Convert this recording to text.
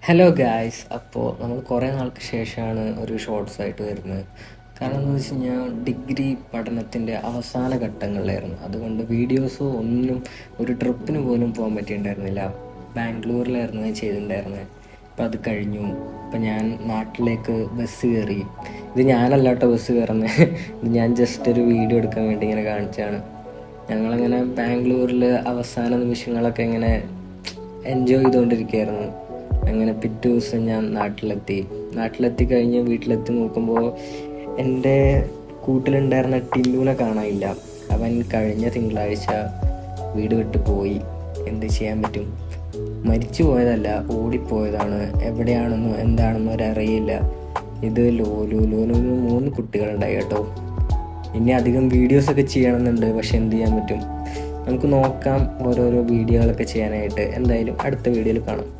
Hello guys, അപ്പോൾ നമ്മൾ കുറേ നാൾക്ക് ശേഷമാണ് ഒരു ഷോർട്സ് ആയിട്ട് വരുന്നത്. കാരണം എന്ന് വെച്ച് കഴിഞ്ഞാൽ ഡിഗ്രി പഠനത്തിൻ്റെ അവസാന ഘട്ടങ്ങളിലായിരുന്നു. അതുകൊണ്ട് വീഡിയോസോ ഒന്നും ഒരു ട്രിപ്പിന് പോലും പോകാൻ പറ്റിയിട്ടുണ്ടായിരുന്നില്ല. ബാംഗ്ലൂരിലായിരുന്നു ഞാൻ ചെയ്തിട്ടുണ്ടായിരുന്നത്. അപ്പം അത് കഴിഞ്ഞു. ഇപ്പം ഞാൻ നാട്ടിലേക്ക് ബസ് കയറി. ഇത് ഞാനല്ല കേട്ടോ ബസ് കയറുന്നത്, ഇത് ഞാൻ ജസ്റ്റ് ഒരു വീഡിയോ എടുക്കാൻ വേണ്ടി ഇങ്ങനെ കാണിച്ചാണ്. ഞങ്ങളങ്ങനെ ബാംഗ്ലൂരിൽ അവസാന നിമിഷങ്ങളൊക്കെ ഇങ്ങനെ എൻജോയ് ചെയ്തുകൊണ്ടിരിക്കുകയായിരുന്നു. അങ്ങനെ പിറ്റേ ദിവസം ഞാൻ നാട്ടിലെത്തി കഴിഞ്ഞ് വീട്ടിലെത്തി നോക്കുമ്പോൾ എൻ്റെ കൂട്ടിലുണ്ടായിരുന്ന ടിന്നുവിനെ കാണാനില്ല. അവൻ കഴിഞ്ഞ തിങ്കളാഴ്ച വീട് വിട്ട് പോയി. എന്ത് ചെയ്യാൻ പറ്റും? മരിച്ചു പോയതല്ല, ഓടിപ്പോയതാണ്. എവിടെയാണെന്നോ എന്താണെന്നോ ഒരറിയില്ല. ഇത് ലോലുവിന് 3 കുട്ടികളുണ്ടായി കേട്ടോ. ഇനി അധികം വീഡിയോസൊക്കെ ചെയ്യണമെന്നുണ്ട്, പക്ഷെ എന്ത് ചെയ്യാൻ പറ്റും? നമുക്ക് നോക്കാം ഓരോരോ വീഡിയോകളൊക്കെ ചെയ്യാനായിട്ട്. എന്തായാലും അടുത്ത വീഡിയോയിൽ കാണാം.